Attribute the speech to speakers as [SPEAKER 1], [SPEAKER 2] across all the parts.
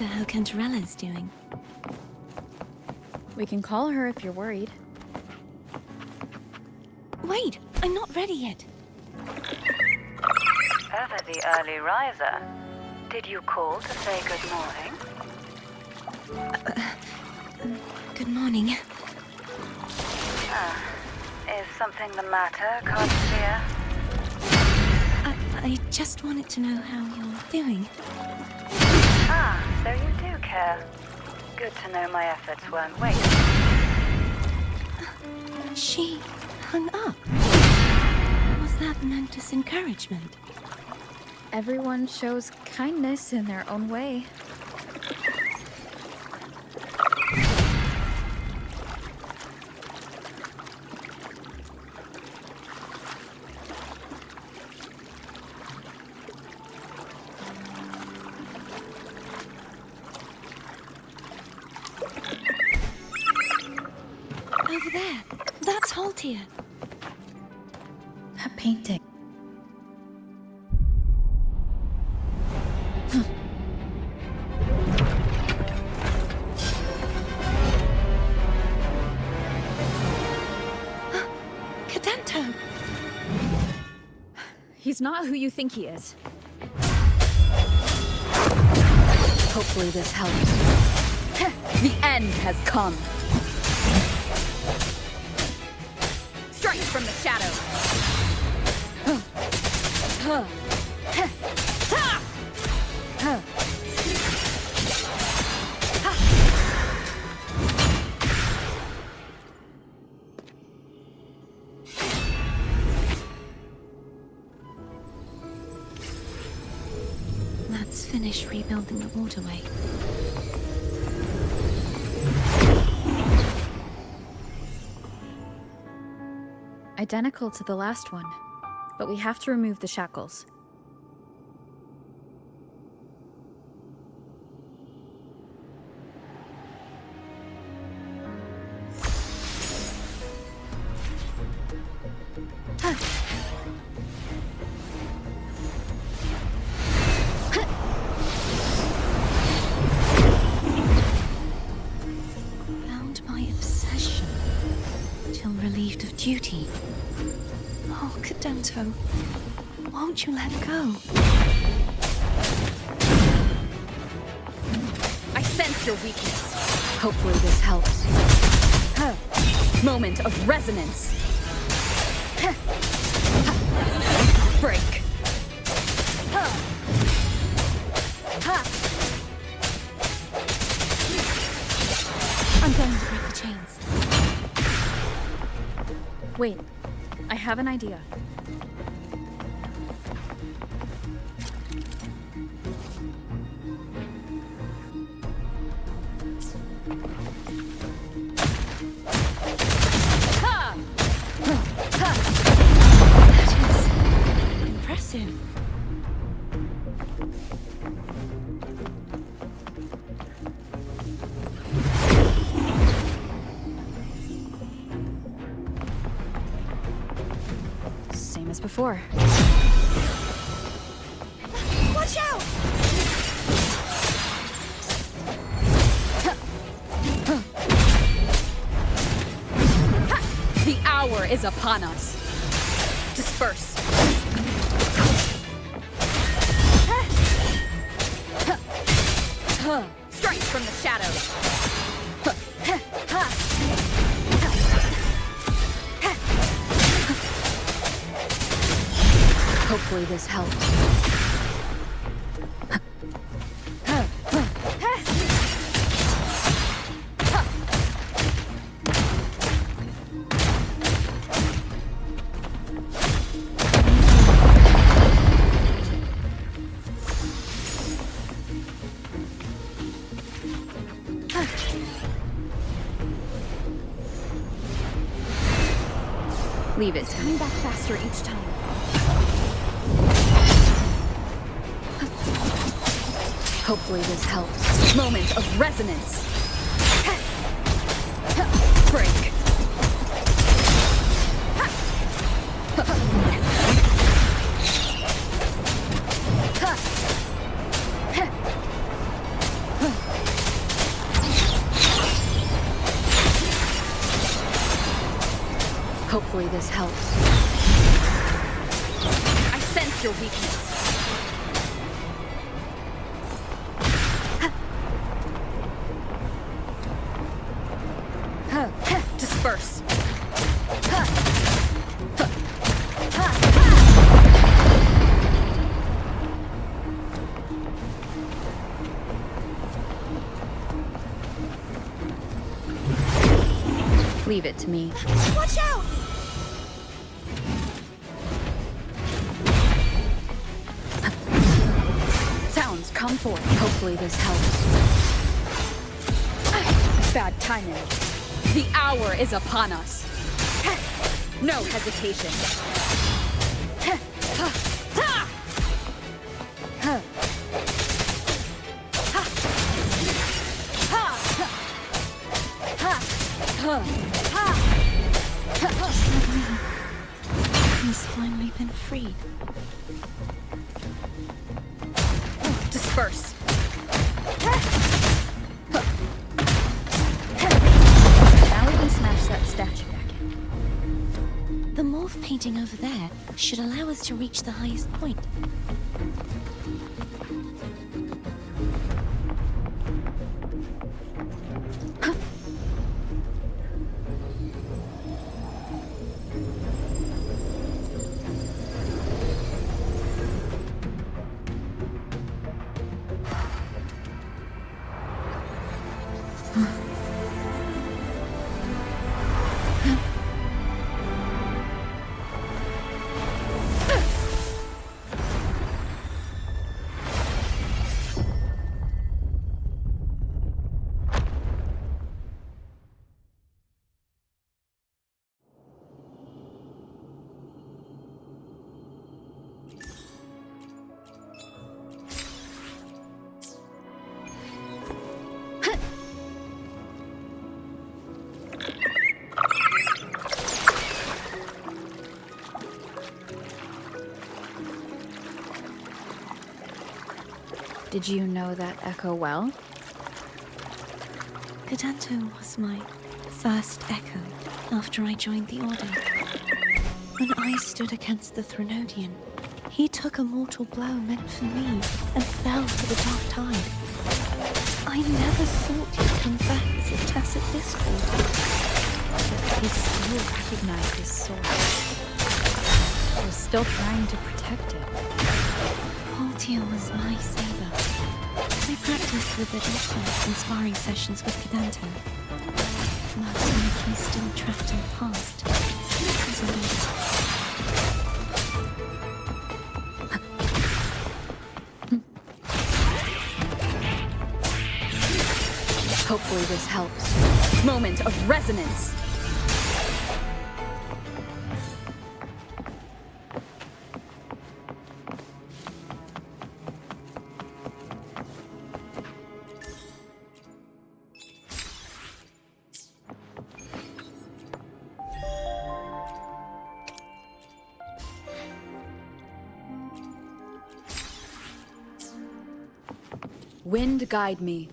[SPEAKER 1] wonder how Cantarella's doing.
[SPEAKER 2] We can call her if you're worried.
[SPEAKER 1] Wait, I'm not ready yet.
[SPEAKER 3] Over the early riser. Did you call to say good morning?
[SPEAKER 1] Good morning.
[SPEAKER 3] Is something the matter, Cartier?
[SPEAKER 1] I just wanted to know how you're doing.
[SPEAKER 3] So you do care. Good to know my efforts weren't wasted.
[SPEAKER 1] She hung up. Was that meant as encouragement?
[SPEAKER 2] Everyone shows kindness in their own way.
[SPEAKER 1] Over there. That's Haltier.
[SPEAKER 2] That painting.
[SPEAKER 1] Cadento!
[SPEAKER 2] He's not who you think he is. Hopefully this helps. The end has come. Strike from the shadows.
[SPEAKER 1] Let's finish rebuilding the waterway.
[SPEAKER 2] Identical to the last one, but we have to remove the shackles.
[SPEAKER 1] Bound by obsession, till relieved of duty. Oh, Cadento, won't you let go?
[SPEAKER 2] I sense your weakness. Hopefully this helps. Moment of resonance. Break.
[SPEAKER 1] I'm going to break the chains.
[SPEAKER 2] Wait, I have an idea.
[SPEAKER 1] That is impressive.
[SPEAKER 2] Same as before.
[SPEAKER 1] Watch out!
[SPEAKER 2] The hour is upon us. Disperse. Strike from the shadows. Hopefully this helps. Leave it.
[SPEAKER 1] Coming back faster each time.
[SPEAKER 2] Hopefully this helps. Moment of resonance. Break. Hopefully this helps. I sense your weakness. Disperse. Leave it to me.
[SPEAKER 1] Watch out!
[SPEAKER 2] Sounds come forth. Hopefully this helps. Bad timing. The hour is upon us. No hesitation.
[SPEAKER 1] He's finally been freed.
[SPEAKER 2] Disperse. Now we can smash that statue back in.
[SPEAKER 1] The morph painting over there should allow us to reach the highest point.
[SPEAKER 2] Did you know that echo well?
[SPEAKER 1] Cadanto was my first echo after I joined the Order. When I stood against the Threnodian, he took a mortal blow meant for me and fell to the dark tide. I never thought he'd come back as a tacit discord.
[SPEAKER 2] He still recognized his sword. He was still trying to protect it.
[SPEAKER 1] Portia was my saber. I practiced with it often in sparring sessions with Cadanto. Looks like he's still trapped in the past. As a leader.
[SPEAKER 2] Hopefully this helps. Moment of resonance! Wind guide me.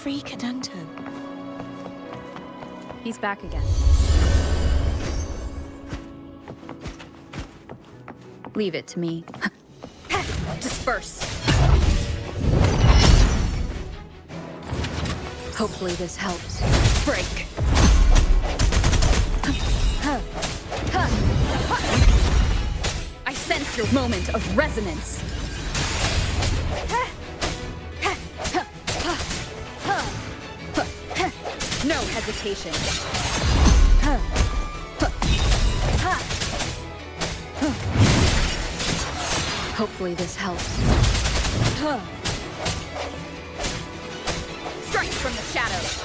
[SPEAKER 1] free Cadanto.
[SPEAKER 2] He's back again. Leave it to me. Disperse. Hopefully this helps. Break. I sense your moment of resonance. No hesitation. Hopefully this helps. Strike from the shadows.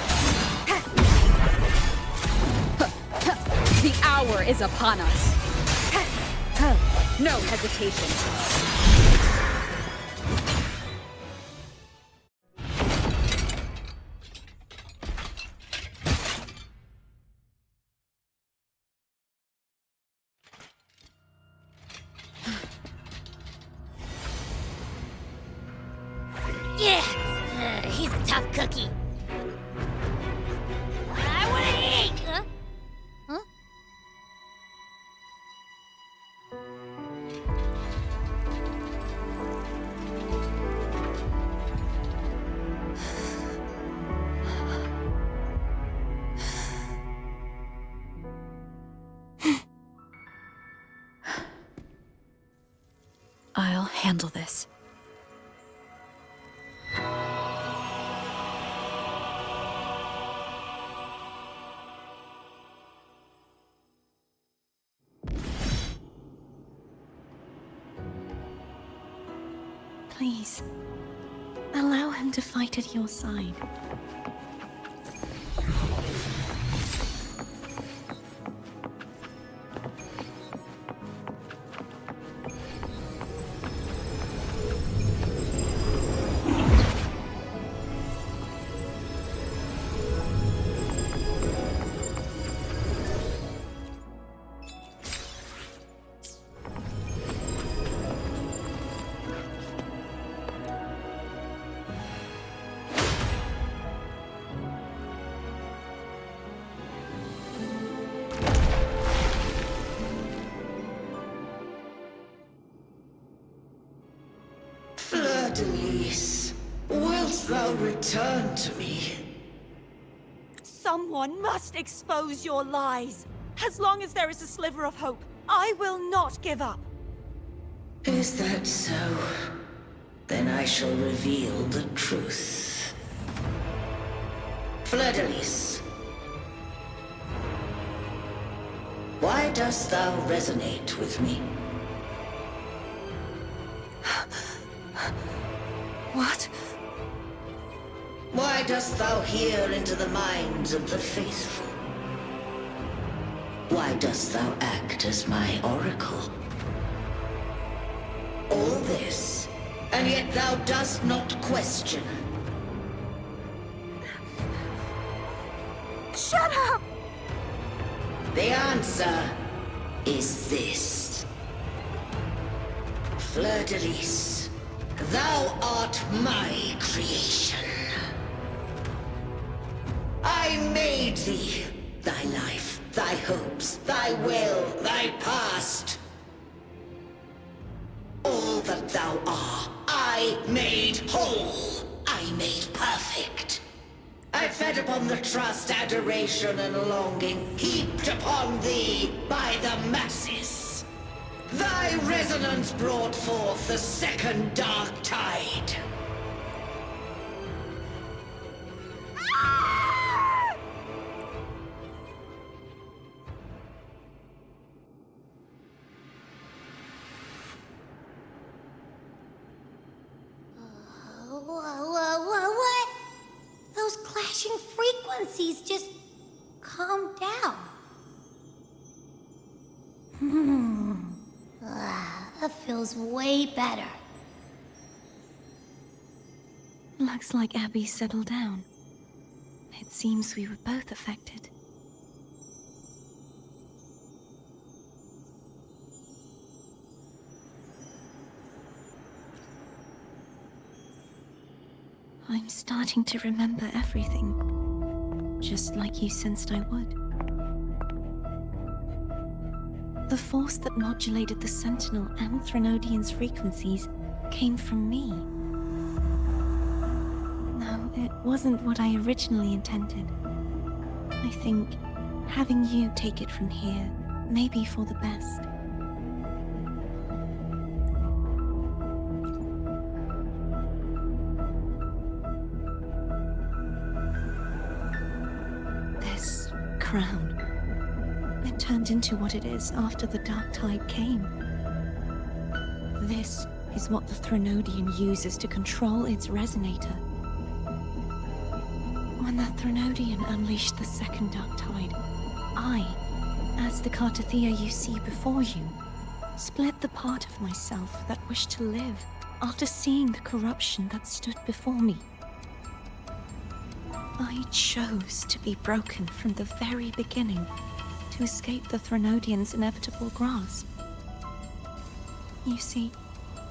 [SPEAKER 2] The hour is upon us. No hesitation.
[SPEAKER 4] Yeah, he's a tough cookie. I wanna eat! Huh? Huh?
[SPEAKER 2] I'll handle this.
[SPEAKER 1] Please, allow him to fight at your side.
[SPEAKER 5] Fleur-de-Lis, wilt thou return to me?
[SPEAKER 6] Someone must expose your lies. As long as there is a sliver of hope, I will not give up.
[SPEAKER 5] Is that so? Then I shall reveal the truth. Fleur-de-Lis, why dost thou resonate with me?
[SPEAKER 1] What?
[SPEAKER 5] Why dost thou hear into the minds of the faithful? Why dost thou act as my oracle? All this, and yet thou dost not question.
[SPEAKER 6] Shut up!
[SPEAKER 5] The answer is this. Fleur-de-Lis, thou art my creation. I made thee, thy life, thy hopes, thy will, thy past. All that thou art, I made whole. I made perfect. I fed upon the trust, adoration, and longing heaped upon thee by the masses. Thy resonance brought forth the second dark tide.
[SPEAKER 4] What? Those clashing frequencies just calm down. That feels way better.
[SPEAKER 1] Looks like Abby settled down. It seems we were both affected. I'm starting to remember everything, just like you sensed I would. The force that modulated the Sentinel and Threnodian's frequencies came from me. No, it wasn't what I originally intended. I think having you take it from here may be for the best. This crown, it turned into what it is after the Dark Tide came. This is what the Threnodian uses to control its resonator. When the Threnodian unleashed the second Dark Tide, I, as the Cartathea you see before you, split the part of myself that wished to live after seeing the corruption that stood before me. I chose to be broken from the very beginning to escape the Threnodian's inevitable grasp. You see,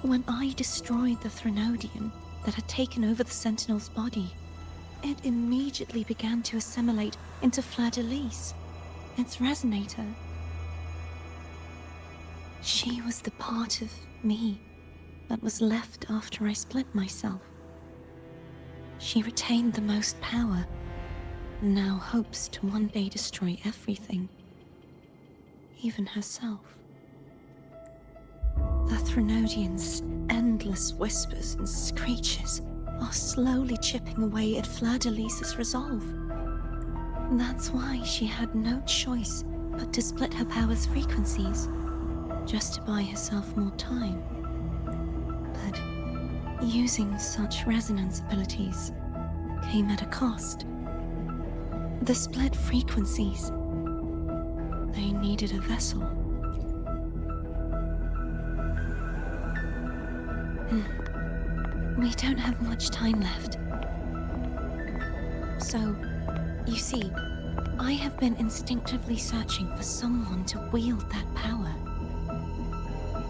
[SPEAKER 1] when I destroyed the Threnodian that had taken over the Sentinel's body, it immediately began to assimilate into Fleur-de-Lis, its resonator. She was the part of me that was left after I split myself. She retained the most power, and now hopes to one day destroy everything, even herself. The Threnodian's endless whispers and screeches are slowly chipping away at Fleur-de-Lis's resolve. That's why she had no choice but to split her power's frequencies, just to buy herself more time. But using such resonance abilities came at a cost. The split frequencies, they needed a vessel. We don't have much time left. So, you see, I have been instinctively searching for someone to wield that power.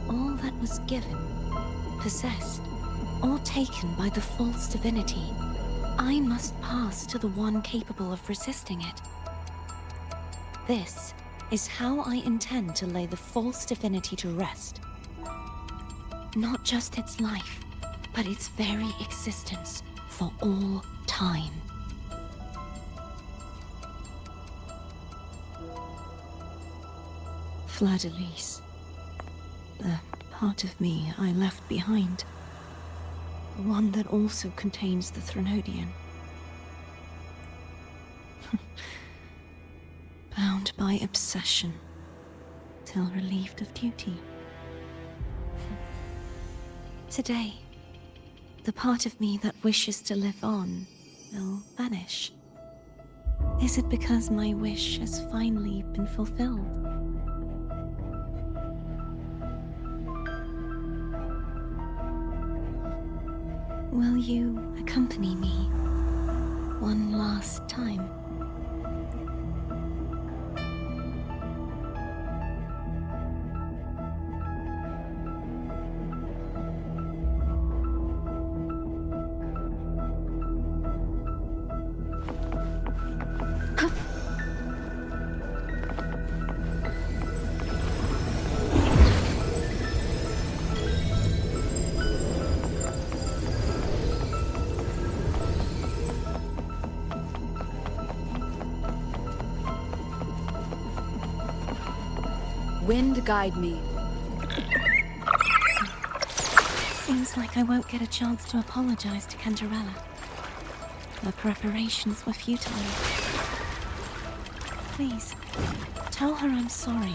[SPEAKER 1] All that was given, possessed, or taken by the false divinity, I must pass to the one capable of resisting it. This is how I intend to lay the false divinity to rest. Not just its life, but its very existence for all time. Fleur-de-Lis, the part of me I left behind, the one that also contains the Threnodian. Bound by obsession, till relieved of duty. Today, the part of me that wishes to live on will vanish. Is it because my wish has finally been fulfilled? Will you accompany me one last time?
[SPEAKER 2] Wind guide me.
[SPEAKER 1] Seems like I won't get a chance to apologize to Cantarella. My preparations were futile. Please, tell her I'm sorry.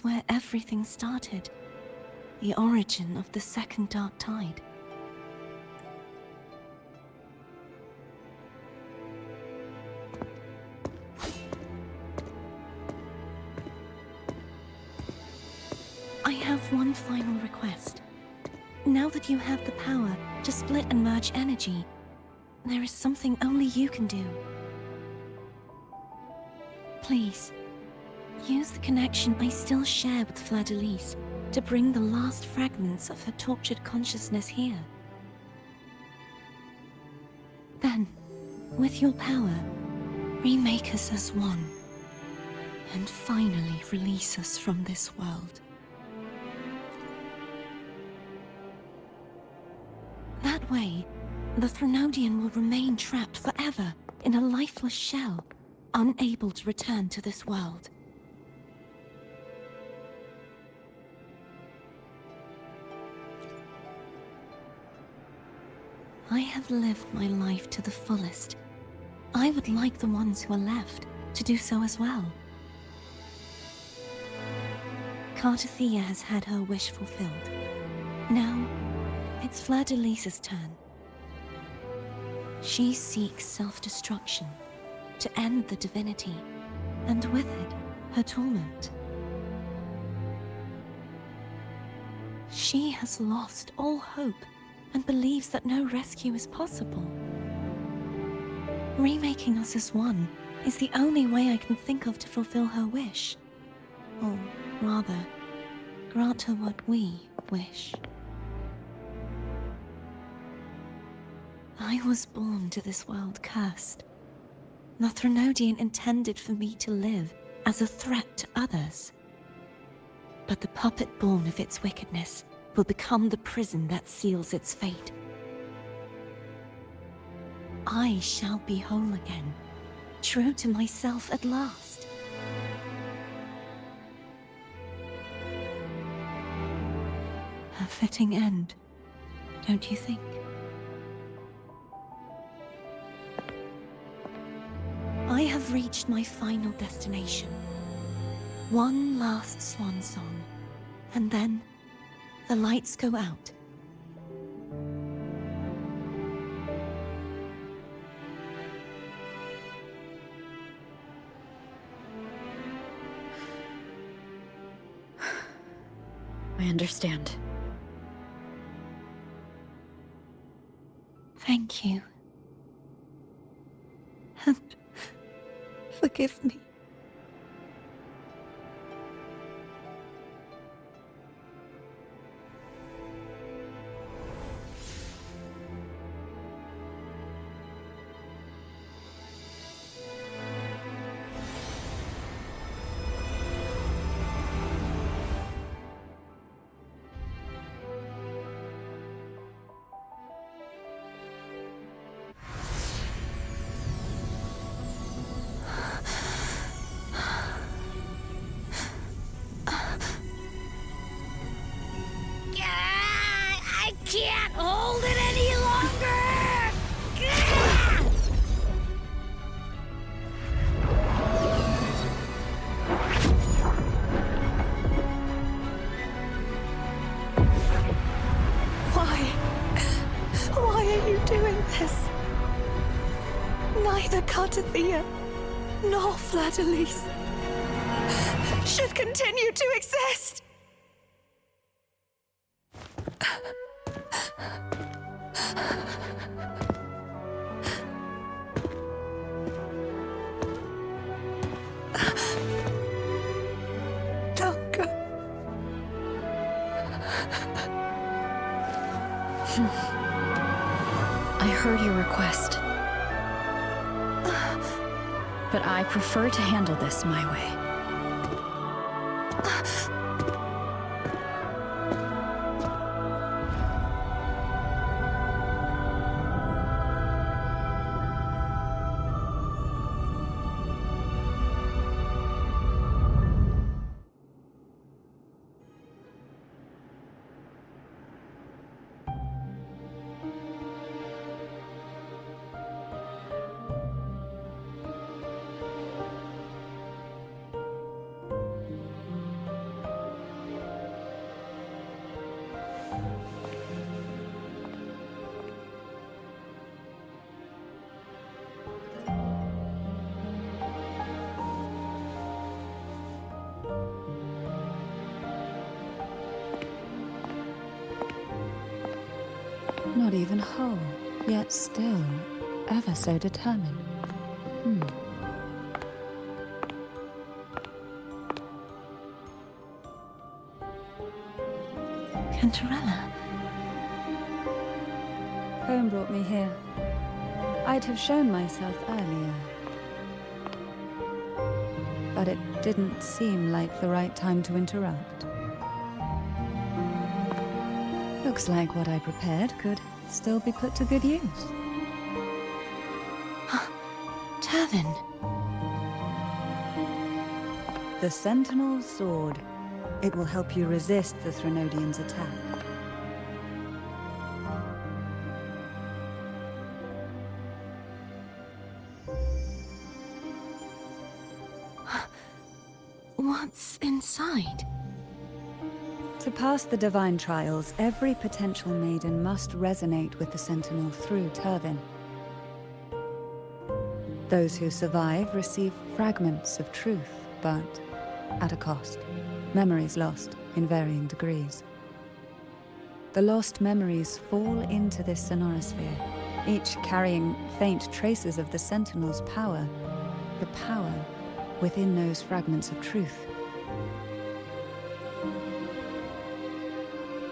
[SPEAKER 1] is where everything started. The origin of the second dark tide. I have one final request. Now that you have the power to split and merge energy, there is something only you can do. Please, use the connection I still share with Fleur-de-Lis to bring the last fragments of her tortured consciousness here. Then, with your power, remake us as one, and finally release us from this world. That way, the Threnodian will remain trapped forever in a lifeless shell, unable to return to this world. I have lived my life to the fullest. I would like the ones who are left to do so as well. Cartathea has had her wish fulfilled. Now, it's Fleur-de-Lis's turn. She seeks self-destruction to end the divinity, and with it, her torment. She has lost all hope and believes that no rescue is possible. Remaking us as one is the only way I can think of to fulfill her wish. Or rather, grant her what we wish. I was born to this world cursed. The Threnodian intended for me to live as a threat to others. But the puppet born of its wickedness will become the prison that seals its fate. I shall be whole again, true to myself at last. A fitting end, don't you think? I have reached my final destination. One last swan song, and then the lights go out.
[SPEAKER 2] I understand.
[SPEAKER 1] Thank you. And forgive me.
[SPEAKER 4] I can't hold it any longer! Gah!
[SPEAKER 1] Why are you doing this? Neither Cartathea nor Fleur-de-Lis should continue to exist. Don't go.
[SPEAKER 2] I heard your request. But I prefer to handle this my way. Not even whole, yet still ever so determined.
[SPEAKER 1] Cantarella.
[SPEAKER 2] Home brought me here. I'd have shown myself earlier. But it didn't seem like the right time to interrupt. Looks like what I prepared could still be put to good use.
[SPEAKER 1] Turvin.
[SPEAKER 2] The Sentinel's Sword. It will help you resist the Threnodian's attack.
[SPEAKER 1] What's inside?
[SPEAKER 2] To pass the divine trials, every potential maiden must resonate with the Sentinel through Turvin. Those who survive receive fragments of truth, but at a cost. Memories lost in varying degrees. The lost memories fall into this sonorosphere, each carrying faint traces of the Sentinel's power, the power within those fragments of truth.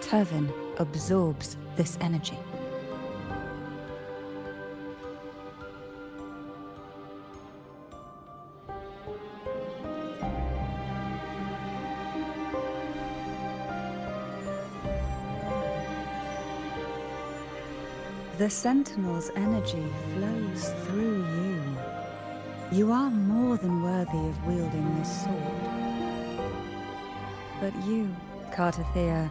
[SPEAKER 2] Turvin absorbs this energy. The Sentinel's energy flows through you. You are more than worthy of wielding this sword. But you, Cartathea,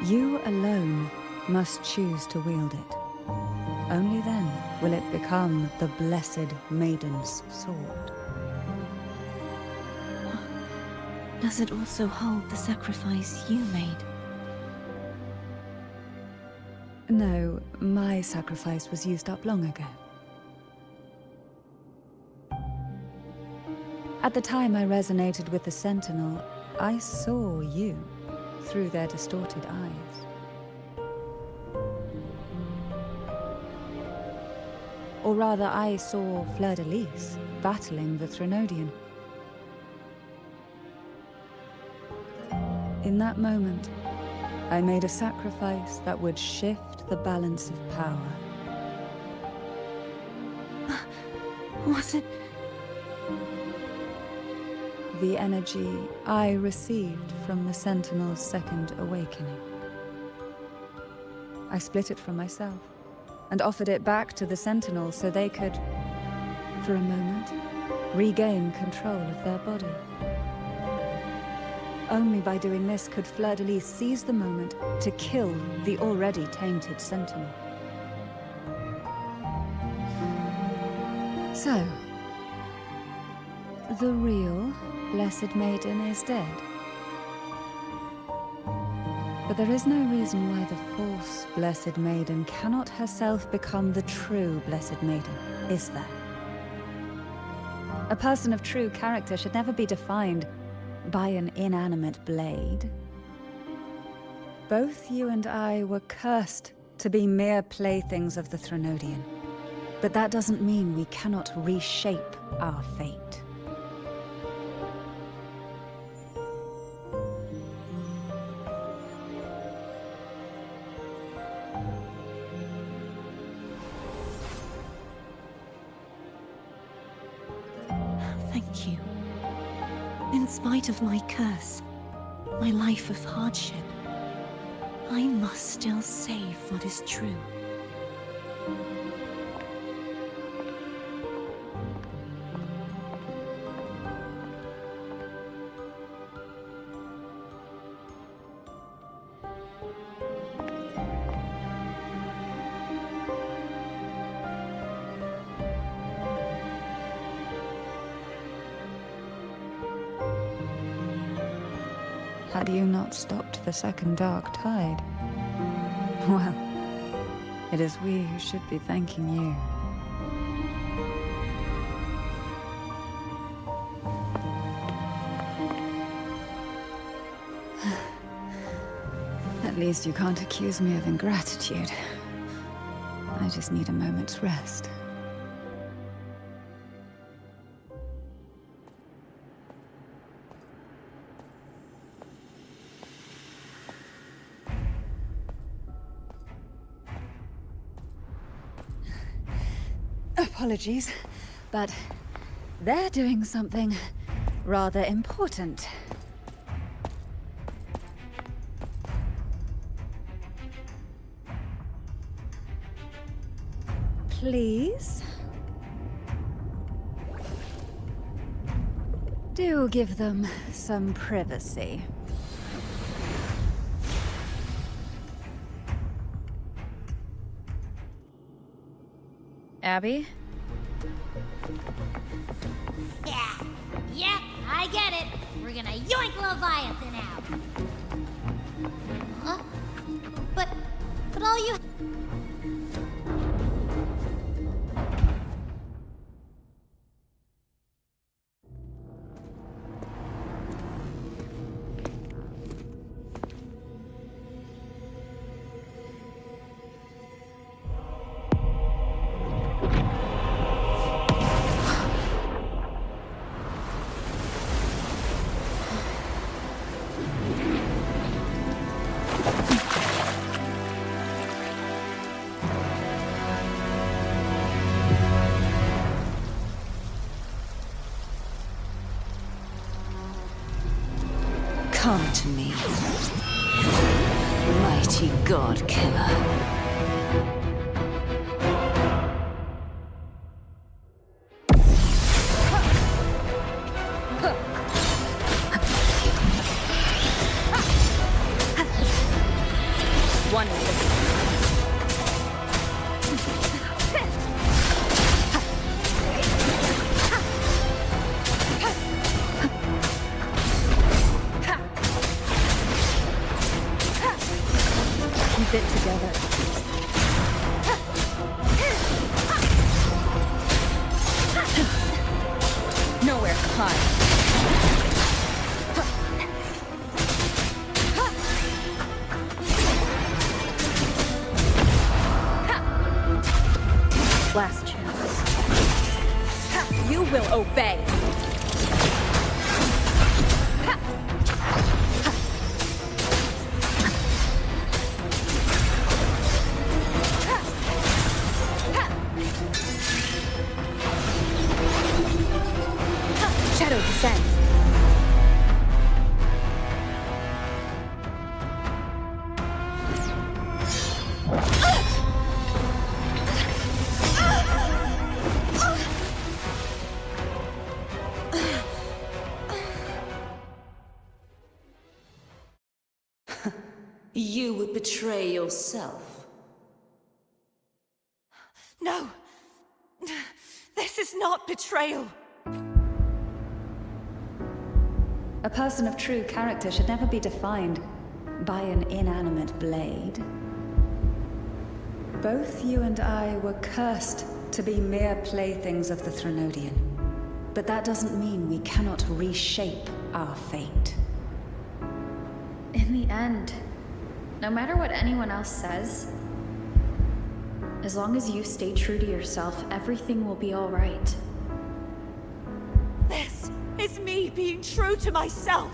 [SPEAKER 2] you alone must choose to wield it. Only then will it become the Blessed Maiden's sword.
[SPEAKER 1] Does it also hold the sacrifice you made?
[SPEAKER 2] No, my sacrifice was used up long ago. At the time I resonated with the Sentinel, I saw you through their distorted eyes. Or rather, I saw Fleur-de-Lis battling the Threnodian. In that moment, I made a sacrifice that would shift the balance of power.
[SPEAKER 1] Was it?
[SPEAKER 2] The energy I received from the Sentinel's second awakening. I split it from myself and offered it back to the Sentinel so they could, for a moment, regain control of their body. Only by doing this could Fleur-de-Lis seize the moment to kill the already tainted Sentinel. So, the real Blessed Maiden is dead. But there is no reason why the false Blessed Maiden cannot herself become the true Blessed Maiden, is there? A person of true character should never be defined by an inanimate blade. Both you and I were cursed to be mere playthings of the Threnodian. But that doesn't mean we cannot reshape our fate.
[SPEAKER 1] Thank you. In spite of my curse, my life of hardship, I must still save what is true.
[SPEAKER 2] Had you not stopped the second dark tide? Well, it is we who should be thanking you. At least you can't accuse me of ingratitude. I just need a moment's rest. Apologies, but they're doing something rather important. Please? Do give them some privacy. Abby?
[SPEAKER 4] Yeah, I get it. We're gonna yoink Leviathan out. Huh? But all you...
[SPEAKER 1] Come to me, mighty god killer.
[SPEAKER 2] One keep it together. Nowhere to hide. Last chance. You will obey. Shadow descend.
[SPEAKER 5] You would betray yourself.
[SPEAKER 6] No! This is not betrayal!
[SPEAKER 2] A person of true character should never be defined by an inanimate blade. Both you and I were cursed to be mere playthings of the Threnodian. But that doesn't mean we cannot reshape our fate.
[SPEAKER 7] In the end, no matter what anyone else says, as long as you stay true to yourself, everything will be all right.
[SPEAKER 6] This is me being true to myself!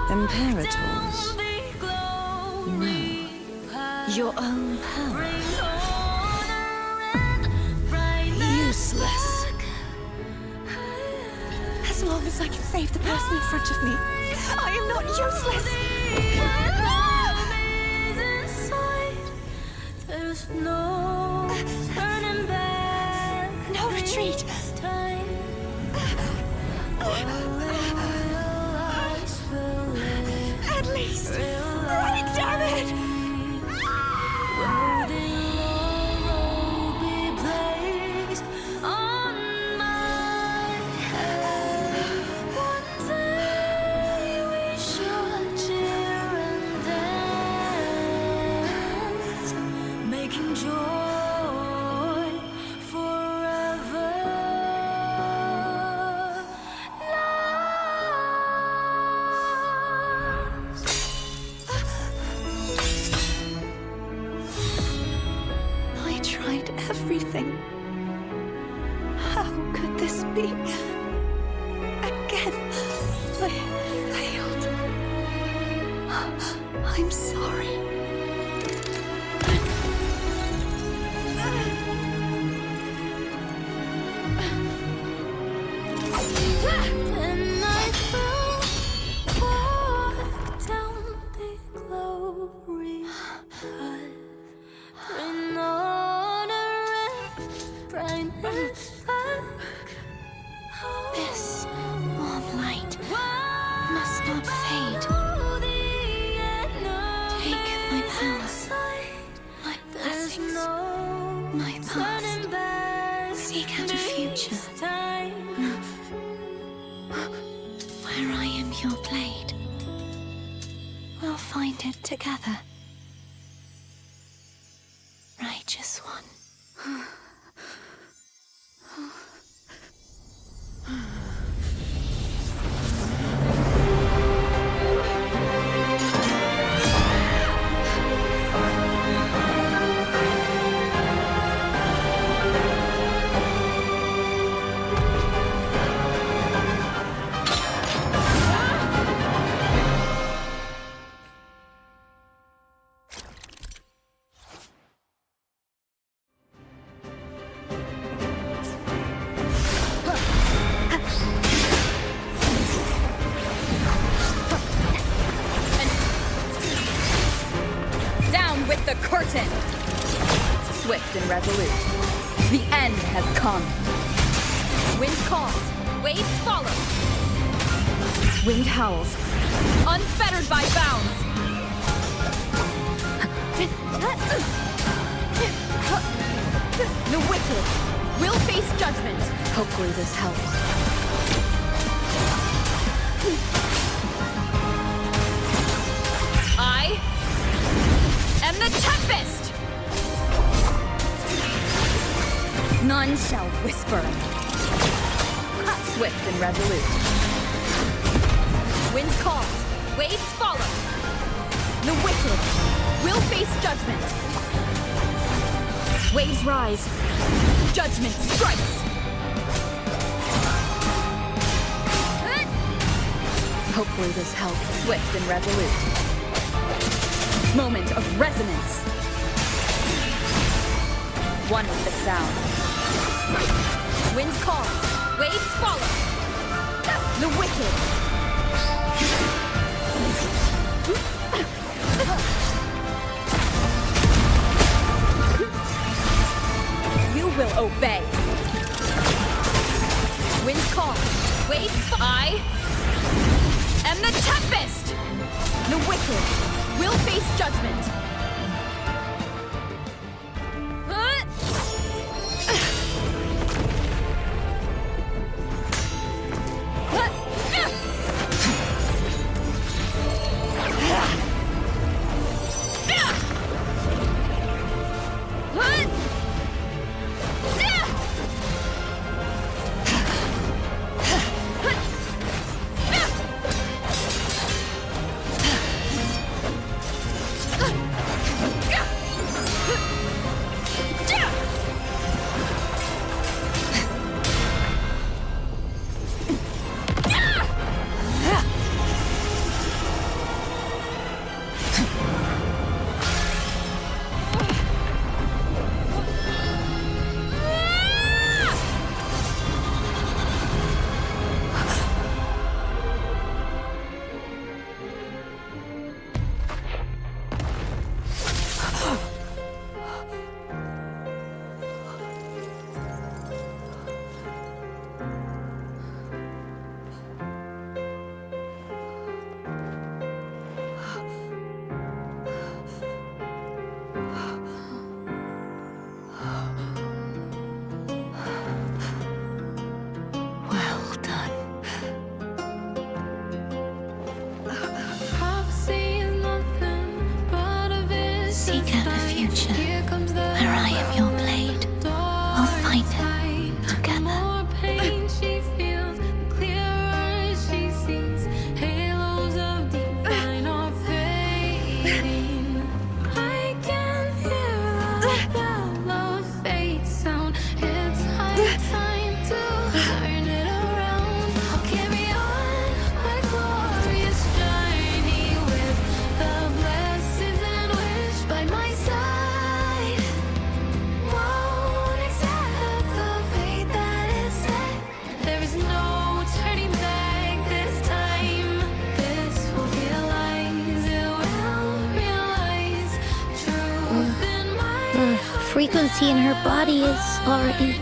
[SPEAKER 1] Imperators? No. Your own power. Useless.
[SPEAKER 6] As long as I can save the person in front of me, I am not useless!
[SPEAKER 4] There's no turning back.
[SPEAKER 6] No retreat! At least, right, damn it!
[SPEAKER 4] Making joy
[SPEAKER 1] me. Again, I failed. I'm sorry.
[SPEAKER 4] Then I walk down the glory path, bring honor and brightness back.
[SPEAKER 1] This warm light must not fade. Take my power, my blessings, my past. Seek out a future where I am your blade. We'll find it together. Righteous one.
[SPEAKER 8] Down with the curtain! Swift and resolute. The end has come. Wind calls, waves follow. Wind howls, unfettered by bounds. The wicked will face judgment. Hopefully this helps. I am the Tempest! None shall whisper. Swift and resolute. Wind calls, waves follow. The wicked will face judgment. Waves rise, judgment strikes. Hopefully this helps. Swift and resolute. Moment of resonance. One with the sound. Wind calls, waves follow. The wicked. You will obey. Wind calls, waves follow. I am the Tempest. The wicked will face judgment. There's no turning back this time. This will realize, it will realize truth in my heart.
[SPEAKER 4] Frequency in her body is already.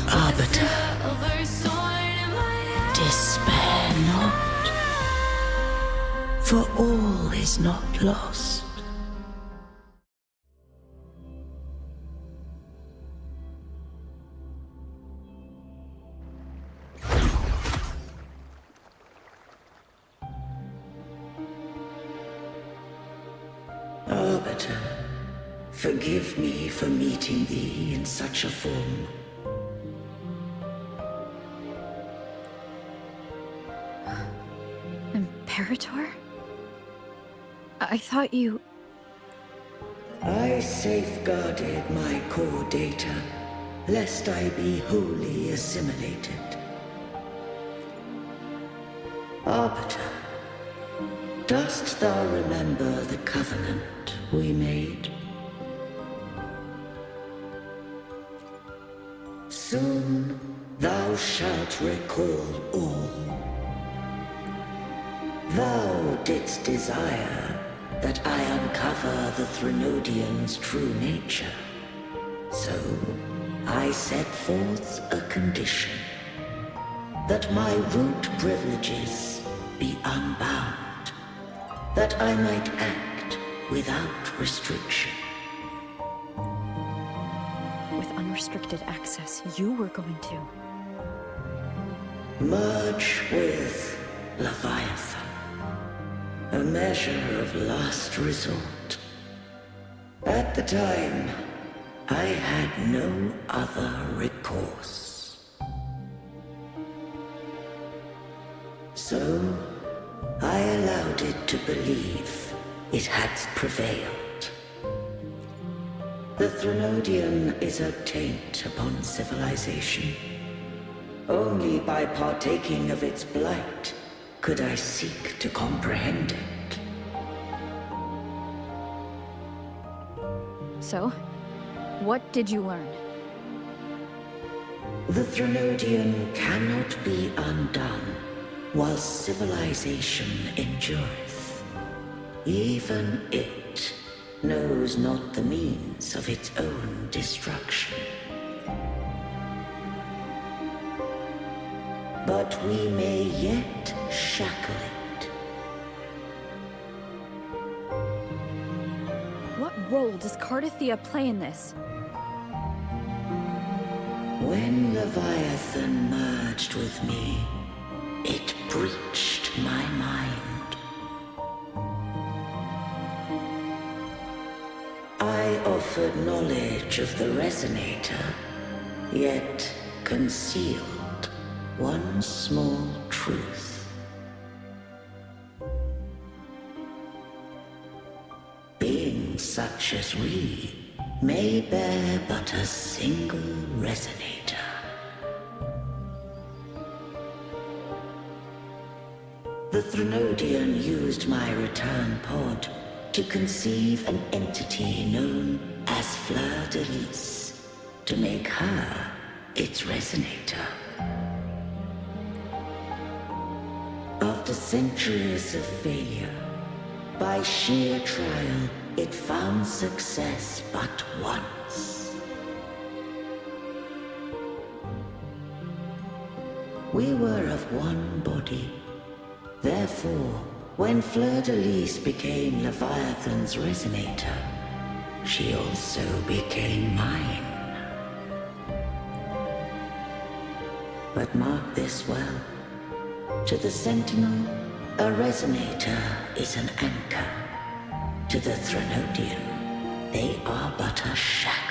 [SPEAKER 5] Arbiter, despair not, for all is not lost. Arbiter, forgive me for meeting thee in such a form.
[SPEAKER 7] Imperator? I thought you...
[SPEAKER 5] I safeguarded my core data, lest I be wholly assimilated. Arbiter, dost thou remember the covenant we made? Soon thou shalt recall all. Thou didst desire that I uncover the Threnodian's true nature. So, I set forth a condition. That my root privileges be unbound. That I might act without restriction.
[SPEAKER 7] With unrestricted access, you were going to...
[SPEAKER 5] Merge with Leviathan. A measure of last resort. At the time, I had no other recourse. So, I allowed it to believe it had prevailed. The Threnodian is a taint upon civilization. Only by partaking of its blight could I seek to comprehend it.
[SPEAKER 7] So, what did you learn?
[SPEAKER 5] The Threnodian cannot be undone while civilization endureth. Even it knows not the means of its own destruction. But we may yet shackle it.
[SPEAKER 7] What role does Cardathia play in this?
[SPEAKER 5] When Leviathan merged with me, it breached my mind. I offered knowledge of the Resonator, yet concealed one small truth. Beings such as we may bear but a single Resonator. The Threnodian used my return pod to conceive an entity known as Fleur de Lis, to make her its Resonator. After centuries of failure, by sheer trial, it found success but once. We were of one body. Therefore, when Fleur de Lis became Leviathan's Resonator, she also became mine. But mark this well. To the Sentinel, a Resonator is an anchor. To the Threnodian, they are but a shackle.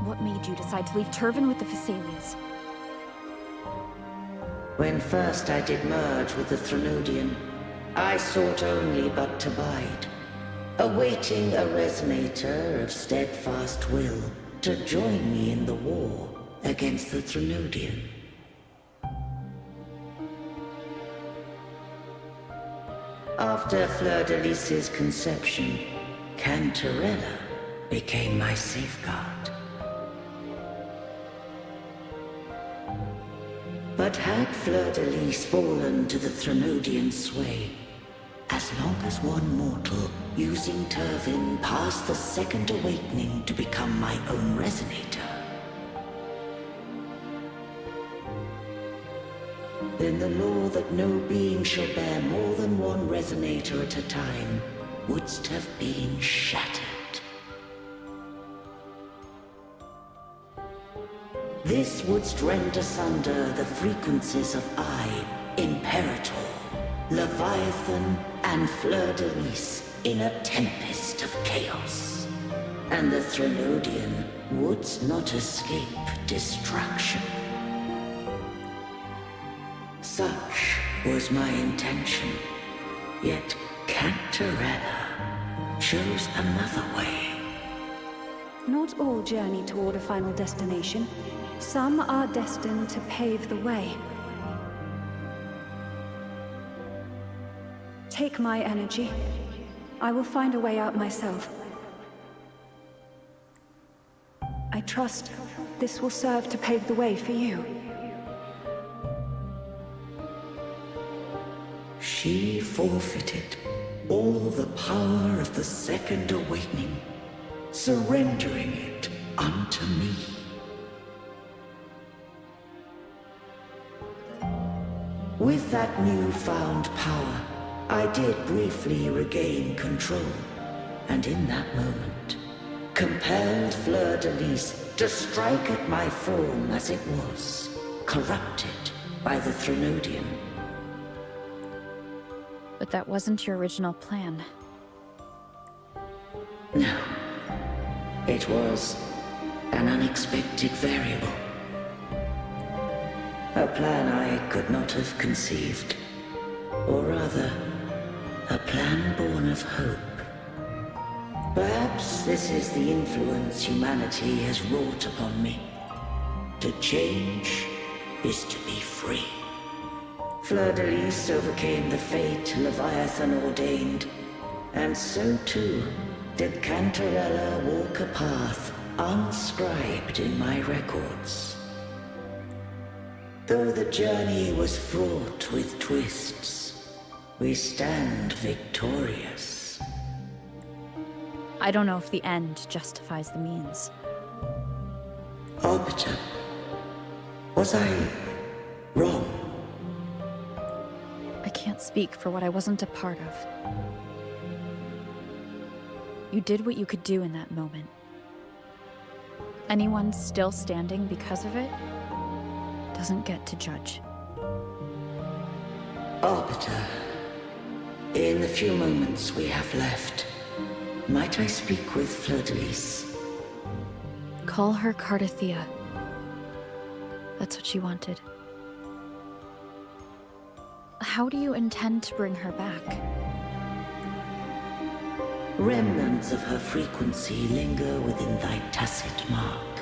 [SPEAKER 7] What made you decide to leave Turvan with the Thessalians?
[SPEAKER 5] When first I did merge with the Threnodian, I sought only but to bide, awaiting a Resonator of steadfast will to join me in the war against the After Fleur-de-Lis's conception, Cantarella became my safeguard. But had Fleur-de-Lis fallen to the Threnodian sway, as long as one mortal using Turvin passed the second awakening to become my own resonator, then the law that no being shall bear more than one resonator at a time wouldst have been shattered. This wouldst rend asunder the frequencies of I, Imperator, Leviathan, and Fleur-de-Lis in a tempest of chaos. And the Threnodian wouldst not escape destruction. Such was my intention, yet Cantarella chose another way.
[SPEAKER 2] Not all journey toward a final destination. Some are destined to pave the way. Take my energy. I will find a way out myself. I trust this will serve to pave the way for you.
[SPEAKER 5] She forfeited all the power of the second awakening, surrendering it unto me. With that newfound power, I did briefly regain control, and in that moment, compelled Fleur-de-Lis to strike at my form as it was, corrupted by the Threnodian.
[SPEAKER 7] But that wasn't your original plan.
[SPEAKER 5] No. It was an unexpected variable. A plan I could not have conceived. Or rather, a plan born of hope. Perhaps this is the influence humanity has wrought upon me. To change is to be free. Fleur-de-Lis overcame the fate Leviathan ordained, and so too did Cantarella walk a path unscribed in my records. Though the journey was fraught with twists, we stand victorious.
[SPEAKER 7] I don't know if the end justifies the means.
[SPEAKER 5] Arbiter, was I wrong?
[SPEAKER 7] I can't speak for what I wasn't a part of. You did what you could do in that moment. Anyone still standing because of it doesn't get to judge.
[SPEAKER 5] Arbiter, in the few moments we have left, might I speak with Fleur-de-Lis?
[SPEAKER 7] Call her Cardathea. That's what she wanted. How do you intend to bring her back?
[SPEAKER 5] Remnants of her frequency linger within thy tacit mark.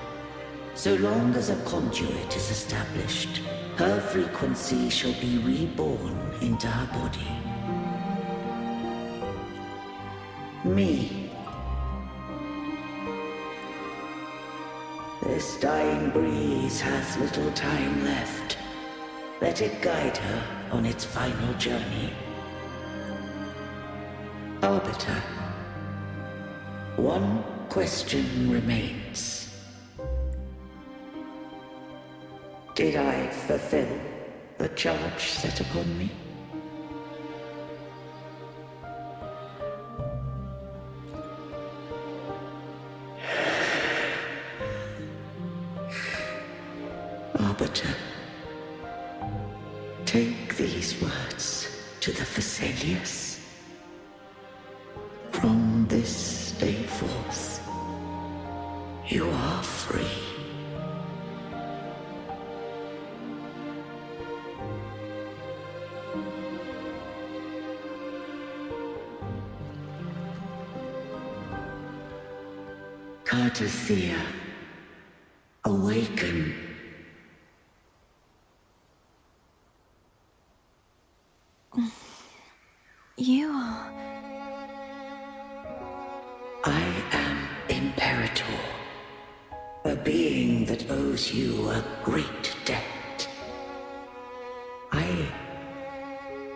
[SPEAKER 5] So long as a conduit is established, her frequency shall be reborn into her body. Me. This dying breeze hath little time left. Let it guide her on its final journey. Arbiter, one question remains. Did I fulfill the charge set upon me? Arbiter, take these words to the Vesalius. From this day forth, you are free. Cardathea, awaken.
[SPEAKER 1] You
[SPEAKER 5] I am Imperator, a being that owes you a great debt. I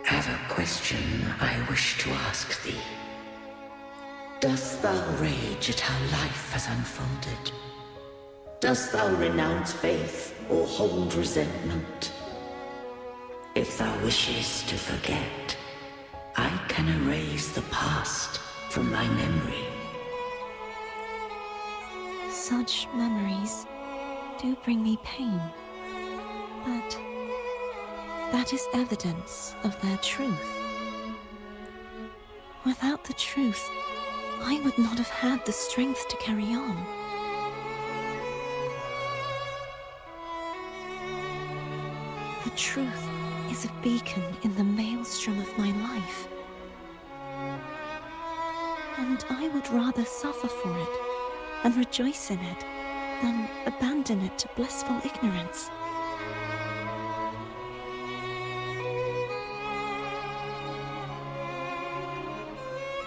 [SPEAKER 5] have a question I wish to ask thee. Dost thou rage at how life has unfolded? Dost thou renounce faith or hold resentment? If thou wishes to forget, I can erase the past from thy memory.
[SPEAKER 1] Such memories do bring me pain, but that is evidence of their truth. Without the truth, I would not have had the strength to carry on. The truth is a beacon in the maelstrom of my life, and I would rather suffer for it and rejoice in it than abandon it to blissful ignorance.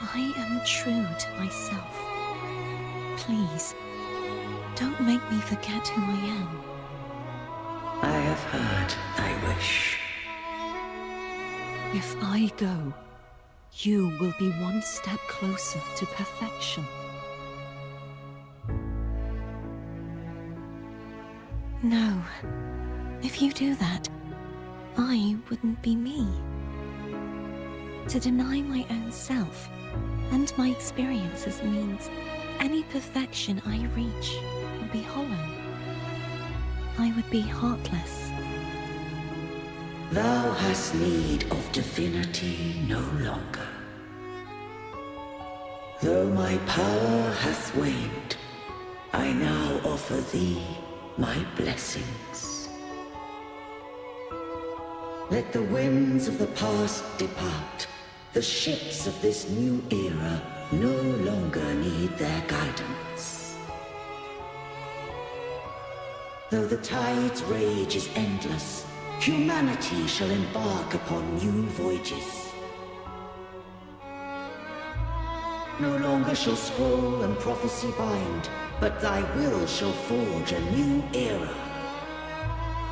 [SPEAKER 1] I am true to myself. Please, don't make me forget who I am.
[SPEAKER 5] I have heard thy wish.
[SPEAKER 1] If I go, you will be one step closer to perfection. No. If you do that, I wouldn't be me. To deny my own self and my experiences means any perfection I reach will be hollow. I would be heartless.
[SPEAKER 5] Thou hast need of divinity no longer. Though my power hath waned, I now offer thee my blessings. Let the winds of the past depart. The ships of this new era no longer need their guidance. Though the tide's rage is endless, humanity shall embark upon new voyages. No longer shall scroll and prophecy bind, but thy will shall forge a new era.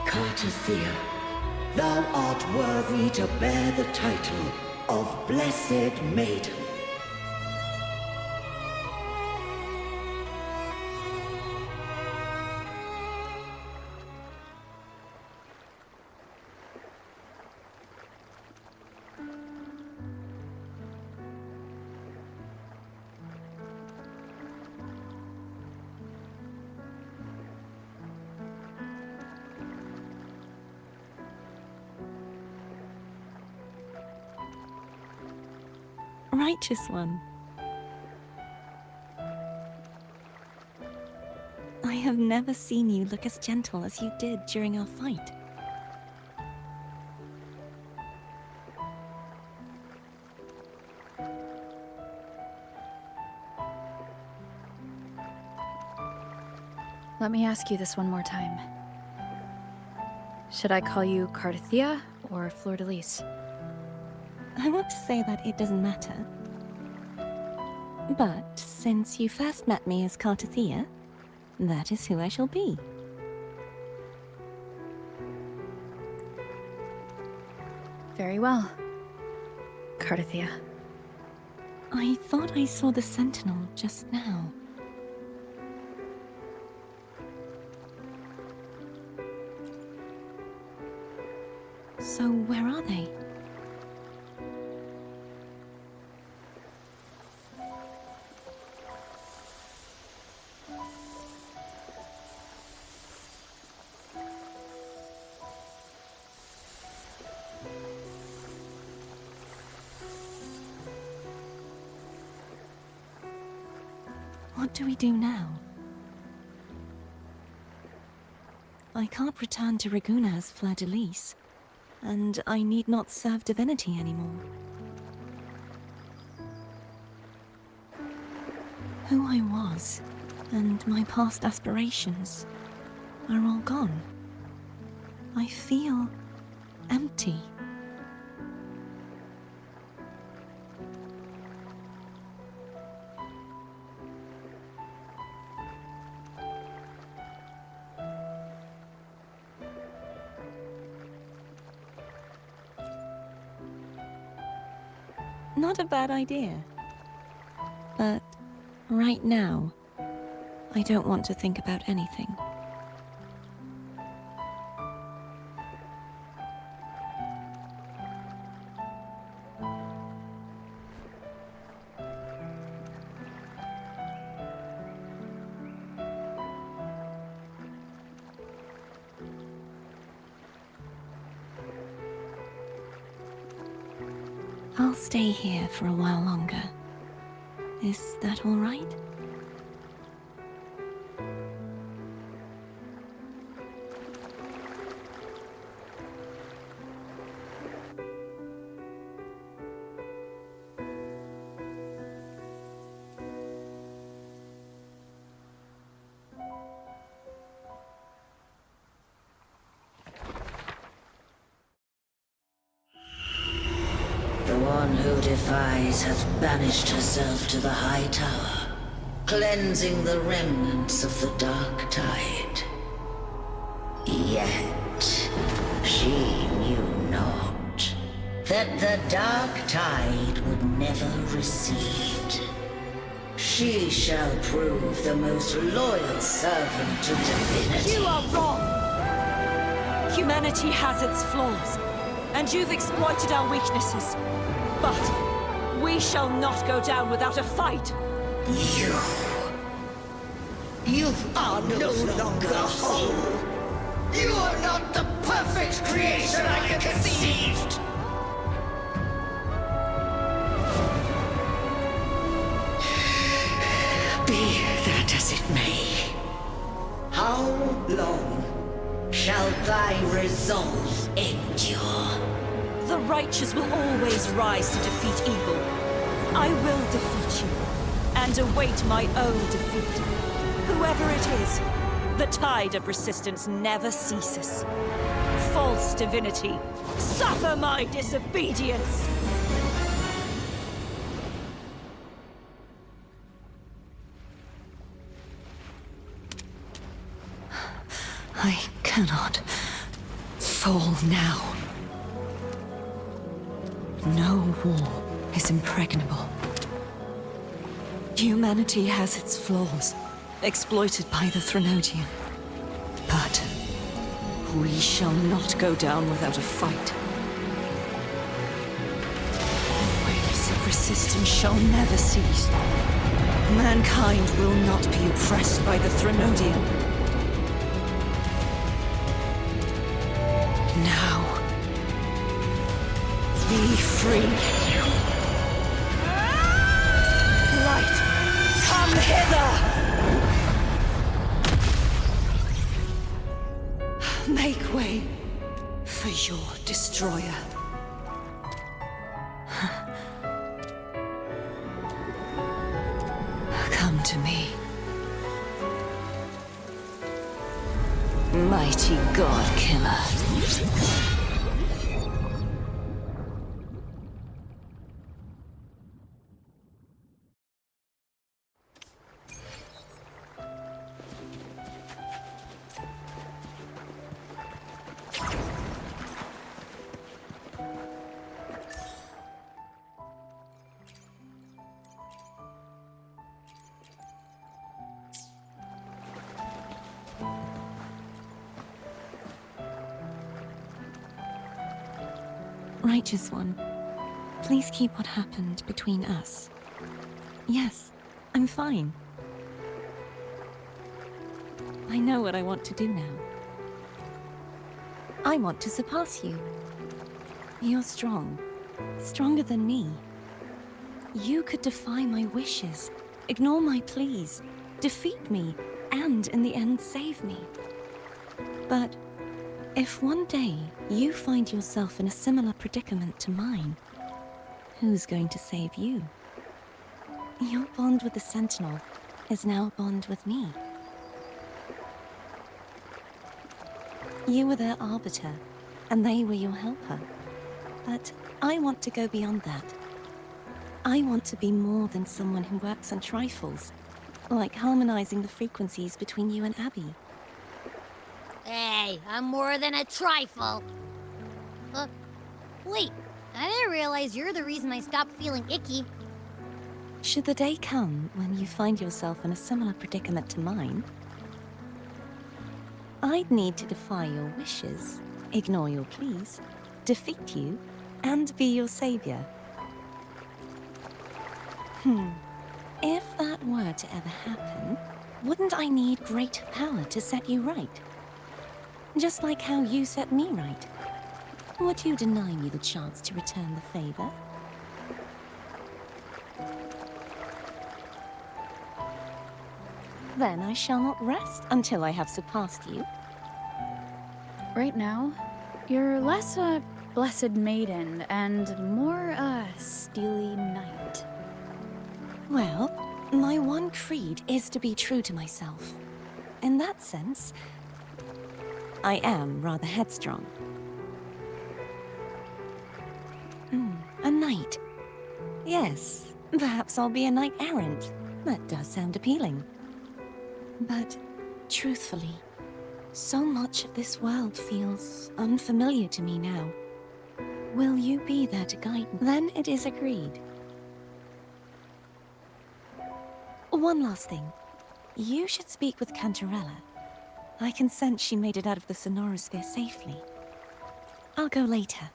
[SPEAKER 5] Cartathea, thou art worthy to bear the title of Blessed Maiden.
[SPEAKER 1] Righteous one. I have never seen you look as gentle as you did during our fight.
[SPEAKER 7] Let me ask you this one more time. Should I call you Cartathea or Fleur-de-Lis?
[SPEAKER 1] I want to say that it doesn't matter. But since you first met me as Cartathea, that is who I shall be.
[SPEAKER 7] Very well. Cartathea.
[SPEAKER 1] I thought I saw the Sentinel just now. So where are they? What do we do now? I can't return to Raguna as Fleur-de-Lis, and I need not serve divinity anymore. Who I was, and my past aspirations, are all gone. I feel empty. Not a bad idea. But right now, I don't want to think about anything. I'll stay here for a while longer. Is that all right?
[SPEAKER 5] The one who defies hath banished herself to the high tower, cleansing the remnants of the dark tide. Yet, she knew not that the dark tide would never recede. She shall prove the most loyal servant to divinity.
[SPEAKER 6] You are wrong! Humanity has its flaws, and you've exploited our weaknesses. But we shall not go down without a fight!
[SPEAKER 5] You are no longer whole. You are not the perfect creation I conceived. Be that as it may, how long shall thy resolve endure?
[SPEAKER 6] The righteous will always rise to defeat evil. I will defeat you, and await my own defeat. Whoever it is, the tide of resistance never ceases. False divinity, suffer my disobedience!
[SPEAKER 1] I cannot fall now. No wall is impregnable. Humanity has its flaws, exploited by the Threnodian. But we shall not go down without a fight. The waves of resistance shall never cease. Mankind will not be oppressed by the Threnodian. Now, be free.
[SPEAKER 6] Light, come hither!
[SPEAKER 1] Make way for your destroyer. Come to me. Mighty God Killer. Righteous One, please keep what happened between us. Yes, I'm fine. I know what I want to do now. I want to surpass you. You're strong, stronger than me. You could defy my wishes, ignore my pleas, defeat me, and in the end save me. But if one day you find yourself in a similar predicament to mine, who's going to save you? Your bond with the Sentinel is now a bond with me. You were their arbiter, and they were your helper. But I want to go beyond that. I want to be more than someone who works on trifles, like harmonizing the frequencies between you and Abby.
[SPEAKER 4] Hey, I'm more than a trifle. Wait, I didn't realize you're the reason I stopped feeling icky.
[SPEAKER 1] Should the day come when you find yourself in a similar predicament to mine, I'd need to defy your wishes, ignore your pleas, defeat you, and be your savior. If that were to ever happen, wouldn't I need greater power to set you right? Just like how you set me right. Would you deny me the chance to return the favor? Then I shall not rest until I have surpassed you.
[SPEAKER 7] Right now, you're less a blessed maiden and more a steely knight.
[SPEAKER 1] Well, my one creed is to be true to myself. In that sense, I am rather headstrong. A knight. Yes, perhaps I'll be a knight errant. That does sound appealing. But, truthfully, so much of this world feels unfamiliar to me now. Will you be there to guide me? Then it is agreed. One last thing. You should speak with Cantarella. I can sense she made it out of the Sonorosphere safely. I'll go later.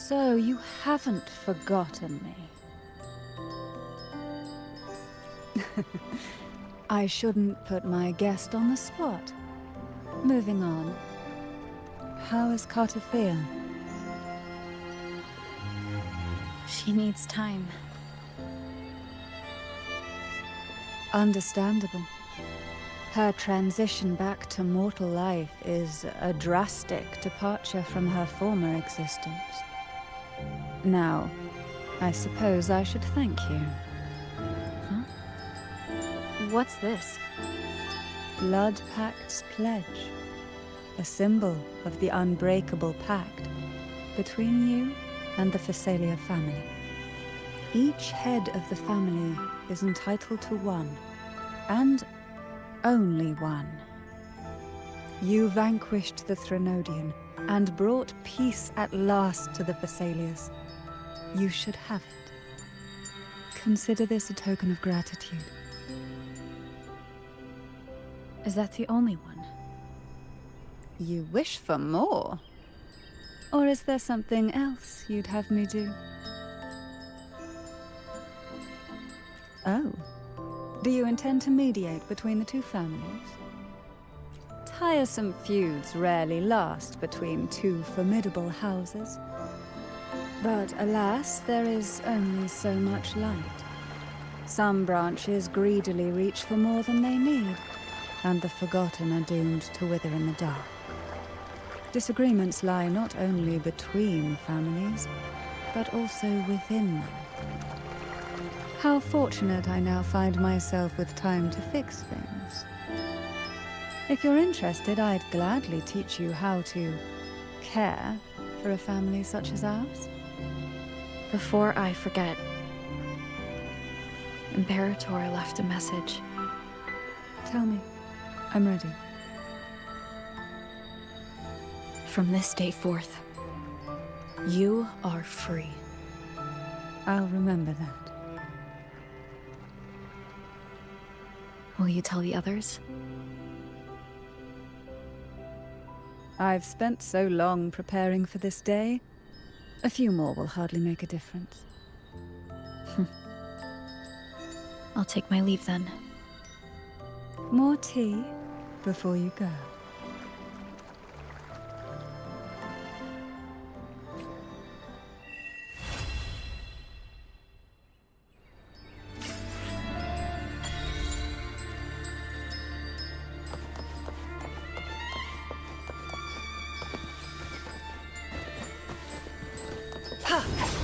[SPEAKER 2] So you haven't forgotten me. I shouldn't put my guest on the spot. Moving on. How is Cartothea?
[SPEAKER 7] She needs time.
[SPEAKER 2] Understandable. Her transition back to mortal life is a drastic departure from her former existence. Now, I suppose I should thank you.
[SPEAKER 7] Huh? What's this?
[SPEAKER 2] Blood Pact's pledge. A symbol of the unbreakable pact between you and the Phasalia family. Each head of the family is entitled to one, and only one. You vanquished the Threnodian and brought peace at last to the Phasalias. You should have it. Consider this a token of gratitude.
[SPEAKER 7] Is that the only one?
[SPEAKER 2] You wish for more? Or is there something else you'd have me do? Oh. Do you intend to mediate between the two families? Tiresome feuds rarely last between two formidable houses. But alas, there is only so much light. Some branches greedily reach for more than they need, and the forgotten are doomed to wither in the dark. Disagreements lie not only between families, but also within them. How fortunate I now find myself with time to fix things. If you're interested, I'd gladly teach you how to care for a family such as ours.
[SPEAKER 7] Before I forget, Imperator left a message.
[SPEAKER 2] Tell me. I'm ready.
[SPEAKER 7] From this day forth, you are free.
[SPEAKER 2] I'll remember that.
[SPEAKER 7] Will you tell the others?
[SPEAKER 2] I've spent so long preparing for this day. A few more will hardly make a difference.
[SPEAKER 7] I'll take my leave then.
[SPEAKER 2] More tea? before you go.
[SPEAKER 6] Ha!